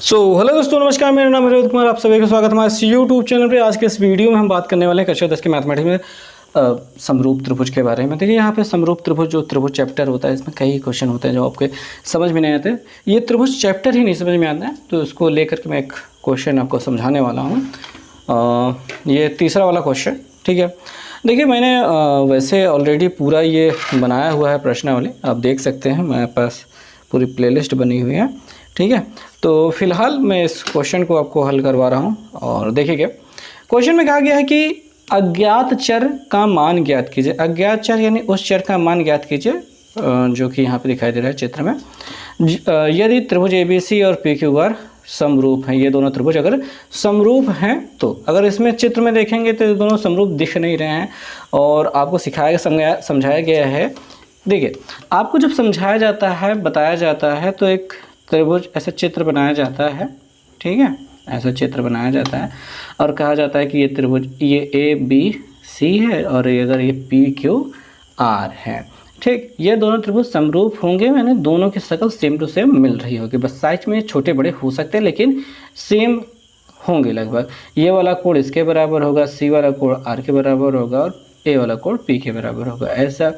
Hello दोस्तों, नमस्कार। मेरा नाम है रोहित कुमार। आप सभी का स्वागत है हमारे यूट्यूब चैनल पे। आज के इस वीडियो में हम बात करने वाले हैं कक्षा 10 के मैथमेटिक्स में समरूप त्रिभुज के बारे में। देखिए यहाँ पे समरूप त्रिभुज जो त्रिभुज चैप्टर होता है, इसमें कई क्वेश्चन होते हैं जो आपके समझ में नहीं आते। ये त्रिभुज चैप्टर ही नहीं समझ में आता है, तो इसको लेकर के मैं एक क्वेश्चन आपको समझाने वाला हूँ। ये तीसरा वाला क्वेश्चन, ठीक है। देखिए मैंने वैसे ऑलरेडी पूरा ये बनाया हुआ है प्रश्नावली, आप देख सकते हैं। मेरे पास पूरी प्लेलिस्ट बनी हुई है, ठीक है। तो फिलहाल मैं इस क्वेश्चन को आपको हल करवा रहा हूँ। और देखिए क्वेश्चन में कहा गया है कि अज्ञात चर का मान ज्ञात कीजिए। अज्ञात चर यानी उस चर का मान ज्ञात कीजिए जो कि यहाँ पे दिखाई दे रहा है चित्र में। यदि त्रिभुज ABC और PQR समरूप हैं, ये दोनों त्रिभुज अगर समरूप हैं, तो अगर इसमें चित्र में देखेंगे तो ये दोनों समरूप दिख नहीं रहे हैं। और आपको समझाया गया है। देखिए आपको जब समझाया जाता है, बताया जाता है, तो एक त्रिभुज ऐसा चित्र बनाया जाता है, ठीक है। ऐसा चित्र बनाया जाता है और कहा जाता है कि ये त्रिभुज ये ABC है और ये अगर ये PQR है, ठीक। ये दोनों त्रिभुज समरूप होंगे, मैंने दोनों की शक्ल सेम टू सेम मिल रही होगी। बस साइज में छोटे बड़े हो सकते हैं लेकिन सेम होंगे लगभग। ये वाला कोण इसके बराबर होगा, C वाला कोण R के बराबर होगा और A वाला कोण P के बराबर होगा। ऐसा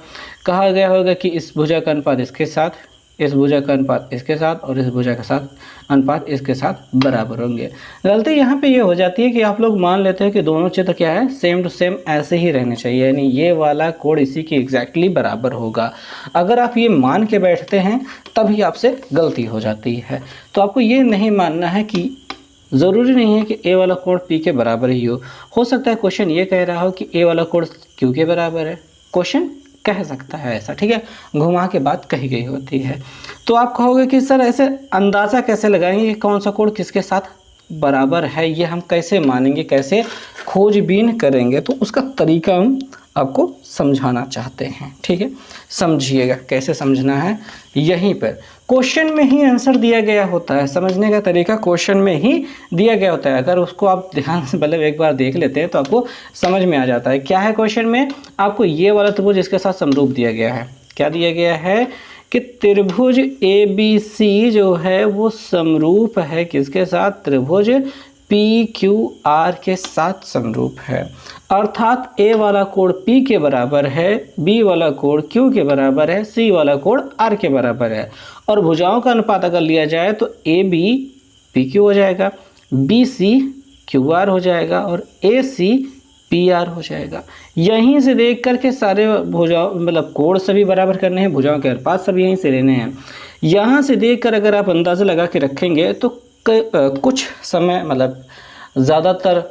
कहा गया होगा कि इस भुजा का अनुपात इसके साथ, इस भुजा का अनुपात इसके साथ और इस भुजा का साथ अनुपात इसके साथ बराबर होंगे। गलती यहाँ पे ये हो जाती है कि आप लोग मान लेते हैं कि दोनों चित्र क्या है, सेम टू सेम ऐसे ही रहने चाहिए, यानी ये वाला कोण इसी के एग्जैक्टली बराबर होगा। अगर आप ये मान के बैठते हैं तभी आपसे गलती हो जाती है। तो आपको ये नहीं मानना है कि ज़रूरी नहीं है कि A वाला कोण P के बराबर ही हो सकता है क्वेश्चन ये कह रहा हो कि A वाला कोण Q के बराबर है, क्वेश्चन कह सकता है ऐसा, ठीक है। घुमा के बात कही गई होती है। तो आप कहोगे कि सर ऐसे अंदाज़ा कैसे लगाएंगे कि कौन सा कोण किसके साथ बराबर है, ये हम कैसे मानेंगे, कैसे खोजबीन करेंगे। तो उसका तरीका हम आपको समझाना चाहते हैं, ठीक है। समझिएगा कैसे समझना है, यहीं पर क्वेश्चन में ही आंसर दिया गया होता है। समझने का तरीका क्वेश्चन में ही दिया गया होता है। अगर उसको आप ध्यान से मतलब एक बार देख लेते हैं तो आपको समझ में आ जाता है। क्या है क्वेश्चन में, आपको ये वाला त्रिभुज इसके साथ समरूप दिया गया है। क्या दिया गया है कि त्रिभुज ABC जो है वो समरूप है किसके साथ, त्रिभुज PQR के साथ समरूप है। अर्थात A वाला कोण P के बराबर है, B वाला कोण Q के बराबर है, C वाला कोण R के बराबर है। और भुजाओं का अनुपात अगर लिया जाए तो AB PQ हो जाएगा, BC QR हो जाएगा और AC PR हो जाएगा। यहीं से देख करके सारे भुजाओं मतलब कोण सभी बराबर करने हैं, भुजाओं के अनुपात सभी यहीं से लेने हैं। यहाँ से देख कर अगर आप अंदाज़ा लगा के रखेंगे तो कुछ समय मतलब ज़्यादातर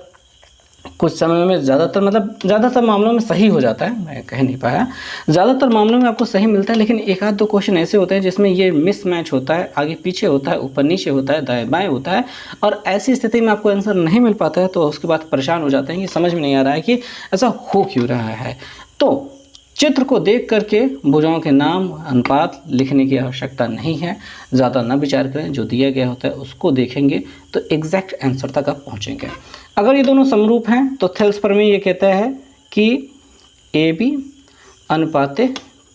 मामलों में सही हो जाता है। मैं कह नहीं पाया, ज़्यादातर मामलों में आपको सही मिलता है, लेकिन एक आध दो क्वेश्चन ऐसे होते हैं जिसमें ये मिसमैच होता है, आगे पीछे होता है, ऊपर नीचे होता है, दाएं बाएं होता है। और ऐसी स्थिति में आपको आंसर नहीं मिल पाता है तो उसके बाद परेशान हो जाते हैं कि समझ में नहीं आ रहा है कि ऐसा हो क्यों रहा है। तो चित्र को देख करके भुजाओं के नाम अनुपात लिखने की आवश्यकता नहीं है, ज़्यादा ना विचार करें। जो दिया गया होता है उसको देखेंगे तो एग्जैक्ट आंसर तक आप पहुँचेंगे। अगर ये दोनों समरूप हैं तो थेल्स प्रमेय ये कहता है कि AB अनुपात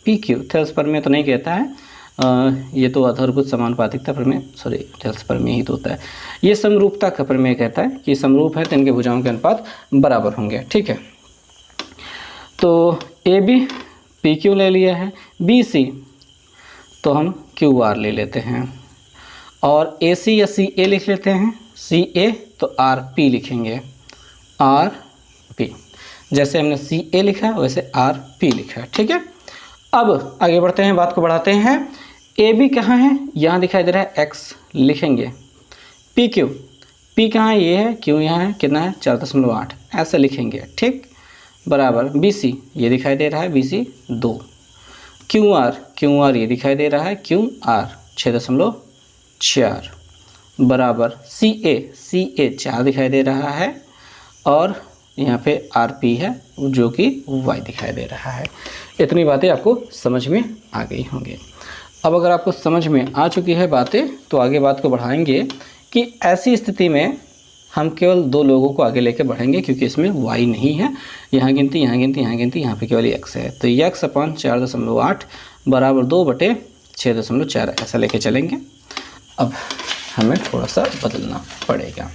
PQ। थेल्स प्रमेय तो नहीं कहता है, ये तो आधारभूत समानुपातिकता प्रमेय, सॉरी थेल्स प्रमेय ही तो होता है। ये समरूपता का प्रमेय कहता है कि समरूप है तो इनके भुजाओं के अनुपात बराबर होंगे, ठीक है। तो AB PQ ले लिया है, BC तो हम QR ले लेते हैं और AC या CA लिख लेते हैं, CA तो RP लिखेंगे, RP। जैसे हमने CA लिखा वैसे RP लिखा, ठीक है। अब आगे बढ़ते हैं, बात को बढ़ाते हैं। AB कहाँ है, यहाँ दिखाई दे रहा है X लिखेंगे। PQ, P कहाँ है, ये है, Q यहाँ है, कितना है 4.8, ऐसे लिखेंगे, ठीक। बराबर BC ये दिखाई दे रहा है, BC 2। QR ये दिखाई दे रहा है, QR 6.4 बराबर CA 4 दिखाई दे रहा है और यहाँ पे RP है जो कि Y दिखाई दे रहा है। इतनी बातें आपको समझ में आ गई होंगी। अब अगर आपको समझ में आ चुकी है बातें तो आगे बात को बढ़ाएंगे कि ऐसी स्थिति में हम केवल दो लोगों को आगे लेके बढ़ेंगे क्योंकि इसमें y नहीं है, यहाँ गिनती यहाँ गिनती यहाँ गिनती, यहाँ पे केवल x है। तो x अपन 4.8 बराबर 2/6.4 ऐसा लेके चलेंगे। अब हमें थोड़ा सा बदलना पड़ेगा।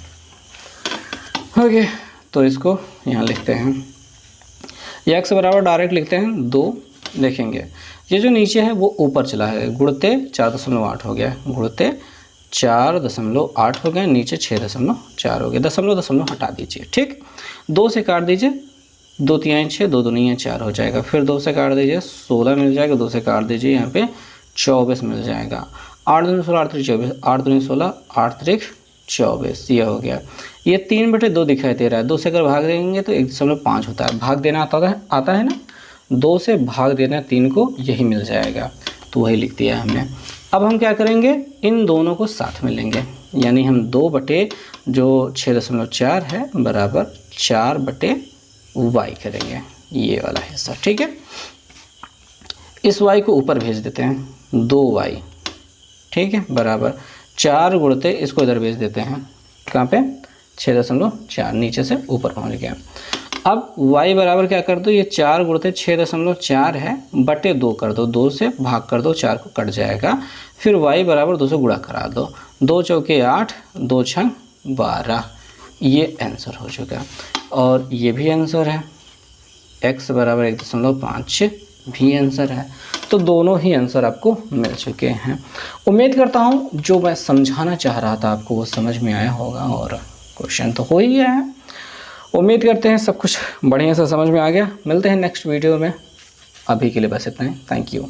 ओके, तो इसको यहाँ लिखते हैं, x बराबर डायरेक्ट लिखते हैं 2। देखेंगे ये जो नीचे है वो ऊपर चला है, गुणते 4.8 हो गया, गुणते 4.8 हो गया, नीचे 6.4 हो गया, दशमलव हटा दीजिए। ठीक, 2 से काट दीजिए, 2 3 6, 2 2 4 हो जाएगा। फिर 2 से काट दीजिए 16 मिल जाएगा, 2 से काट दीजिए यहाँ पे 24 मिल जाएगा। 8 दूनी 16, 8 3 24, 8 दूनी 16, 8 3 24, ये हो गया। ये 3/2 दिखाई दे रहा है, 2 से अगर भाग देंगे तो 1.5 होता है। भाग देना आता है ना, 2 से भाग देना 3 को, यही मिल जाएगा, तो वही लिख दिया हमने। अब हम क्या करेंगे, इन दोनों को साथ में लेंगे, यानी हम 2 जो 6.4 है बराबर 4/y करेंगे, ये वाला हिस्सा। ठीक है, इस y को ऊपर भेज देते हैं, 2y, ठीक है, बराबर 4 गुणते इसको इधर भेज देते हैं, कहाँ पे 6.4, नीचे से ऊपर पहुँच गया। अब y बराबर क्या कर दो, ये 4 गुणते 6.4 है, बटे 2 कर दो, 2 से भाग कर दो, 4 को कट जाएगा। फिर y बराबर 2 से गुणा करा दो, 2 चौके 8, 2 6 12, ये आंसर हो चुका। और ये भी आंसर है, x बराबर 1.5 भी आंसर है। तो दोनों ही आंसर आपको मिल चुके हैं। उम्मीद करता हूँ जो मैं समझाना चाह रहा था आपको वो समझ में आया होगा, और क्वेश्चन तो हो ही गया है। उम्मीद करते हैं सब कुछ बढ़िया से समझ में आ गया। मिलते हैं नेक्स्ट वीडियो में, अभी के लिए बस इतना ही। Thank you.